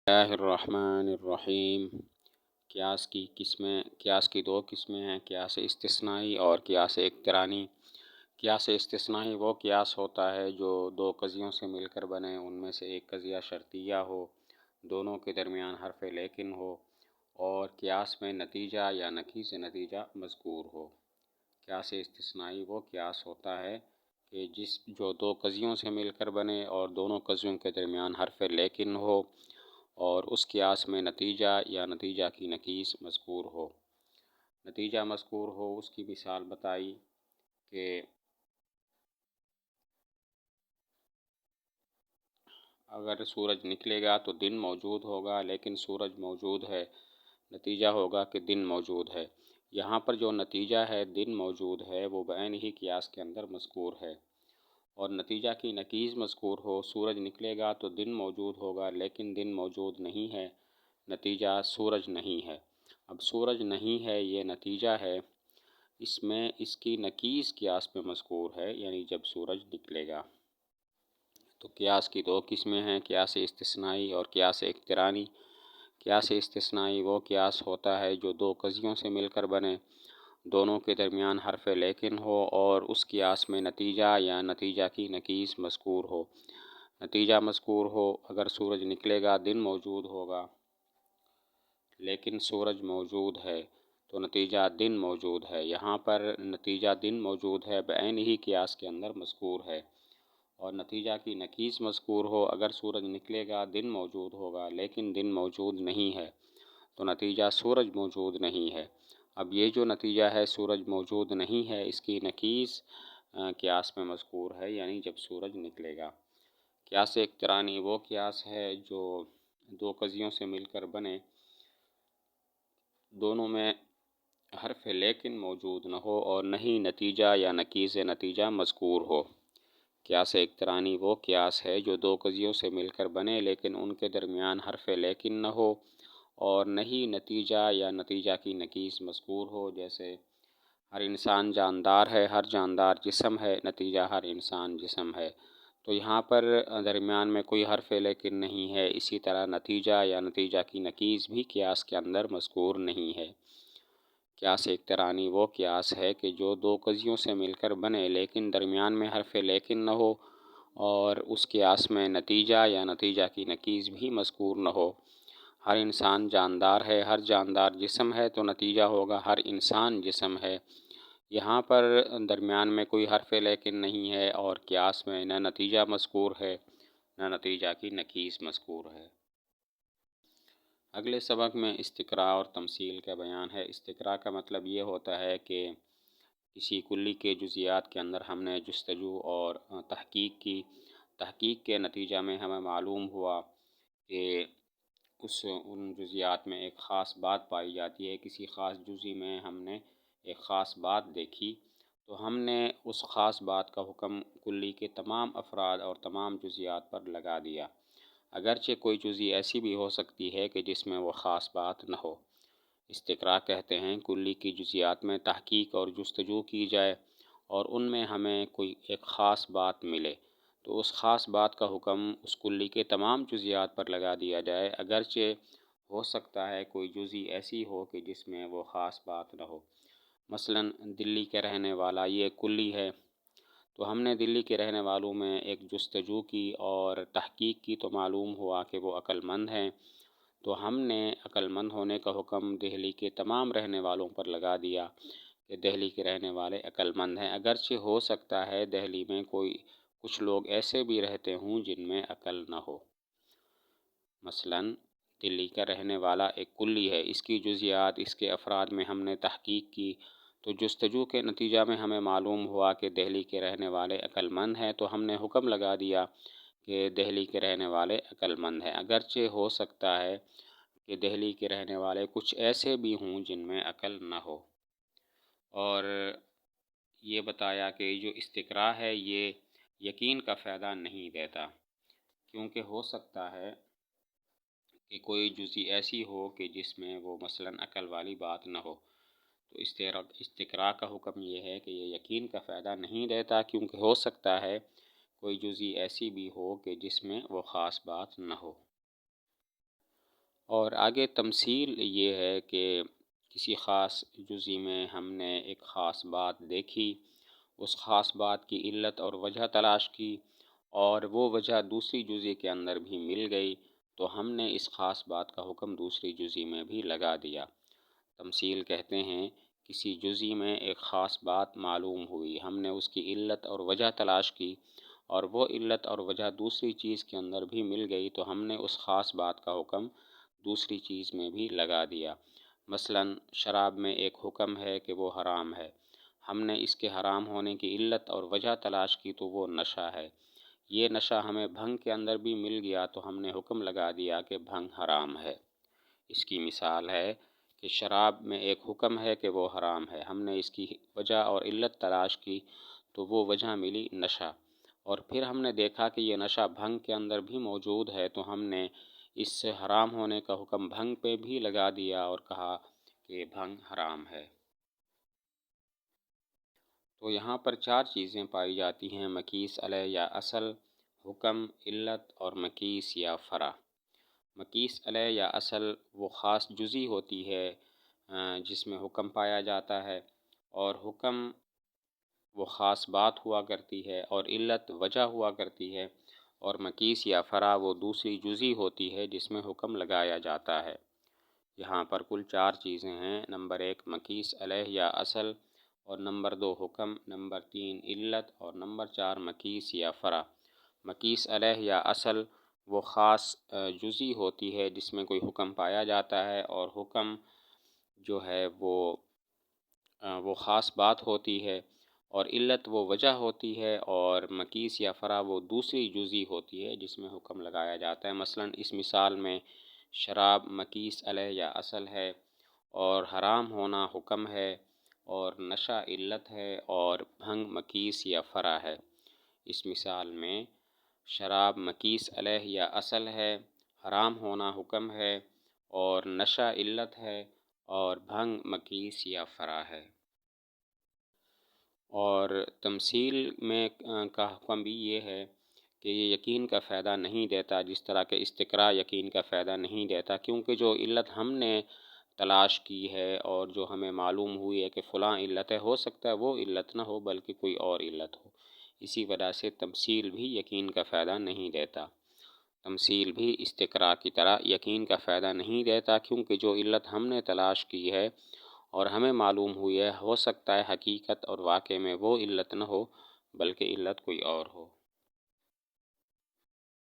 اللہ الرحمن الرحیم۔ قیاس کی دو قسمیں ہیں، قیاس استثنائی اور قیاس اقترانی۔ قیاس استثنائی وہ قیاس ہوتا ہے جو دو قضیوں سے مل کر بنے، ان میں سے ایک قضیہ شرطیہ ہو، دونوں کے درمیان حرف لیکن ہو، اور قیاس میں نتیجہ یا نقیض نتیجہ مذکور ہو۔ قیاس استثنائی وہ قیاس ہوتا ہے کہ جو دو قضیوں سے مل کر بنے اور دونوں قضیوں کے درمیان حرف لیکن ہو، اور اس قیاس میں نتیجہ یا نتیجہ کی نقیض مذکور ہو۔ نتیجہ مذکور ہو، اس کی مثال بتائی کہ اگر سورج نکلے گا تو دن موجود ہوگا، لیکن سورج موجود ہے، نتیجہ ہوگا کہ دن موجود ہے۔ یہاں پر جو نتیجہ ہے دن موجود ہے وہ بعین ہی قیاس کے اندر مذکور ہے، اور نتیجہ کی نقیض مذکور ہو، سورج نکلے گا تو دن موجود ہوگا لیکن دن موجود نہیں ہے، نتیجہ سورج نہیں ہے۔ اب سورج نہیں ہے یہ نتیجہ ہے، اس میں اس کی نقیض قیاس میں مذکور ہے، یعنی جب سورج نکلے گا۔ تو قیاس کی دو قسمیں ہیں، قیاس استثنائی اور قیاس اقترانی۔ قیاس استثنائی وہ قیاس ہوتا ہے جو دو قضیوں سے مل کر بنے، دونوں کے درمیان حرف لیکن ہو، اور اس قیاس میں نتیجہ یا نتیجہ کی نقیض مذکور ہو۔ نتیجہ مذکور ہو، اگر سورج نکلے گا دن موجود ہوگا، لیکن سورج موجود ہے تو نتیجہ دن موجود ہے۔ یہاں پر نتیجہ دن موجود ہے بعین ہی قیاس کے اندر مذکور ہے، اور نتیجہ کی نقیض مذکور ہو، اگر سورج نکلے گا دن موجود ہوگا لیکن دن موجود نہیں ہے تو نتیجہ سورج موجود نہیں ہے۔ اب یہ جو نتیجہ ہے سورج موجود نہیں ہے، اس کی نقیض قیاس میں مذکور ہے، یعنی جب سورج نکلے گا۔ قیاس اقترانی وہ قیاس ہے جو دو قضیوں سے مل کر بنے، دونوں میں حرف لیکن موجود نہ ہو اور نہ ہی نتیجہ یا نقیض نتیجہ مذکور ہو۔ قیاس اقترانی وہ قیاس ہے جو دو قضیوں سے مل کر بنے لیکن ان کے درمیان حرف لیکن نہ ہو اور نہ ہی نتیجہ یا نتیجہ کی نقیض مذکور ہو، جیسے ہر انسان جاندار ہے، ہر جاندار جسم ہے، نتیجہ ہر انسان جسم ہے۔ تو یہاں پر درمیان میں کوئی حرف لیکن نہیں ہے، اسی طرح نتیجہ یا نتیجہ کی نقیض بھی قیاس کے اندر مذکور نہیں ہے۔ قیاس اقترانی وہ قیاس ہے کہ جو دو قضیوں سے مل کر بنے لیکن درمیان میں حرف لیکن نہ ہو، اور اس قیاس میں نتیجہ یا نتیجہ کی نقیض بھی مذکور نہ ہو۔ ہر انسان جاندار ہے، ہر جاندار جسم ہے، تو نتیجہ ہوگا ہر انسان جسم ہے۔ یہاں پر درمیان میں کوئی حرف لیکن نہیں ہے، اور قیاس میں نہ نتیجہ مذکور ہے نہ نتیجہ کی نقیض مذکور ہے۔ اگلے سبق میں استقراء اور تمثیل کا بیان ہے۔ استقراء کا مطلب یہ ہوتا ہے کہ کسی کلی کے جزیات کے اندر ہم نے جستجو اور تحقیق کی، تحقیق کے نتیجہ میں ہمیں معلوم ہوا کہ ان جزیات میں ایک خاص بات پائی جاتی ہے، کسی خاص جزی میں ہم نے ایک خاص بات دیکھی، تو ہم نے اس خاص بات کا حکم کلی کے تمام افراد اور تمام جزیات پر لگا دیا، اگرچہ کوئی جزی ایسی بھی ہو سکتی ہے کہ جس میں وہ خاص بات نہ ہو۔ استقراء کہتے ہیں کلی کی جزیات میں تحقیق اور جستجو کی جائے اور ان میں ہمیں کوئی ایک خاص بات ملے، تو اس خاص بات کا حکم اس کلی کے تمام جزیات پر لگا دیا جائے، اگرچہ ہو سکتا ہے کوئی جزی ایسی ہو کہ جس میں وہ خاص بات نہ ہو۔ مثلا دلی کے رہنے والا یہ کلی ہے، تو ہم نے دلی کے رہنے والوں میں ایک جستجو کی اور تحقیق کی تو معلوم ہوا کہ وہ عقل مند ہیں، تو ہم نے عقل مند ہونے کا حکم دہلی کے تمام رہنے والوں پر لگا دیا کہ دہلی کے رہنے والے عقل مند ہیں، اگرچہ ہو سکتا ہے دہلی میں کچھ لوگ ایسے بھی رہتے ہوں جن میں عقل نہ ہو۔ مثلا دلی کا رہنے والا ایک کلی ہے، اس کی جزیات، اس کے افراد میں ہم نے تحقیق کی، تو جستجو کے نتیجہ میں ہمیں معلوم ہوا کہ دہلی کے رہنے والے عقل مند ہیں، تو ہم نے حکم لگا دیا کہ دہلی کے رہنے والے عقل مند ہیں، اگرچہ ہو سکتا ہے کہ دہلی کے رہنے والے کچھ ایسے بھی ہوں جن میں عقل نہ ہو۔ اور یہ بتایا کہ جو استقراء ہے یہ یقین کا فائدہ نہیں دیتا، کیونکہ ہو سکتا ہے کہ کوئی جزی ایسی ہو کہ جس میں وہ مثلاً عقل والی بات نہ ہو، تو استقراء کا حکم یہ ہے کہ یہ یقین کا فائدہ نہیں دیتا، کیونکہ ہو سکتا ہے کوئی جزی ایسی بھی ہو کہ جس میں وہ خاص بات نہ ہو۔ اور آگے تمثیل یہ ہے کہ کسی خاص جزئی میں ہم نے ایک خاص بات دیکھی، اس خاص بات کی علت اور وجہ تلاش کی، اور وہ وجہ دوسری جزئی کے اندر بھی مل گئی، تو ہم نے اس خاص بات کا حکم دوسری جزئی میں بھی لگا دیا۔ تمثیل کہتے ہیں کسی جزئی میں ایک خاص بات معلوم ہوئی، ہم نے اس کی علت اور وجہ تلاش کی، اور وہ علت اور وجہ دوسری چیز کے اندر بھی مل گئی، تو ہم نے اس خاص بات کا حکم دوسری چیز میں بھی لگا دیا۔ مثلا شراب میں ایک حکم ہے کہ وہ حرام ہے، ہم نے اس کے حرام ہونے کی علت اور وجہ تلاش کی، تو وہ نشہ ہے۔ یہ نشہ ہمیں بھنگ کے اندر بھی مل گیا، تو ہم نے حکم لگا دیا کہ بھنگ حرام ہے۔ اس کی مثال ہے کہ شراب میں ایک حکم ہے کہ وہ حرام ہے، ہم نے اس کی وجہ اور علت تلاش کی، تو وہ وجہ ملی نشہ، اور پھر ہم نے دیکھا کہ یہ نشہ بھنگ کے اندر بھی موجود ہے، تو ہم نے اس سے حرام ہونے کا حکم بھنگ پہ بھی لگا دیا اور کہا کہ بھنگ حرام ہے۔ تو یہاں پر چار چیزیں پائی جاتی ہیں: مقیس علیہ یا اصل، حکم، علت اور مقیس یا فرع۔ مقیس علیہ یا اصل وہ خاص جزئی ہوتی ہے جس میں حکم پایا جاتا ہے، اور حکم وہ خاص بات ہوا کرتی ہے، اور علت وجہ ہوا کرتی ہے، اور مقیس یا فرع وہ دوسری جزئی ہوتی ہے جس میں حکم لگایا جاتا ہے۔ یہاں پر کل چار چیزیں ہیں: نمبر 1 مقیس علیہ یا اصل، اور نمبر 2 حکم، نمبر 3 علت، اور نمبر 4 مقیس یا فرع۔ مقیس علیہ یا اصل وہ خاص جزئی ہوتی ہے جس میں کوئی حکم پایا جاتا ہے، اور حکم جو ہے وہ خاص بات ہوتی ہے، اور علت وہ وجہ ہوتی ہے، اور مقیس یا فرع وہ دوسری جزئی ہوتی ہے جس میں حکم لگایا جاتا ہے۔ مثلا اس مثال میں شراب مقیس علیہ یا اصل ہے، اور حرام ہونا حکم ہے، اور نشہ علت ہے، اور بھنگ مقیس یا فرع ہے۔ اس مثال میں شراب مقیس علیہ یا اصل ہے، حرام ہونا حکم ہے، اور نشہ علت ہے، اور بھنگ مقیس یا فرع ہے۔ اور تمثیل میں کا حکم بھی یہ ہے کہ یہ یقین کا فائدہ نہیں دیتا، جس طرح کہ استقراء یقین کا فائدہ نہیں دیتا، کیونکہ جو علت ہم نے تلاش کی ہے اور جو ہمیں معلوم ہوئی ہے کہ فلاں علت ہے، ہو سکتا ہے وہ علت نہ ہو بلکہ کوئی اور علت ہو۔ اسی وجہ سے تمثیل بھی یقین کا فائدہ نہیں دیتا۔ تمثیل بھی استقراء کی طرح یقین کا فائدہ نہیں دیتا، کیونکہ جو علت ہم نے تلاش کی ہے اور ہمیں معلوم ہوئی ہے، ہو سکتا ہے حقیقت اور واقع میں وہ علت نہ ہو بلکہ علت کوئی اور ہو۔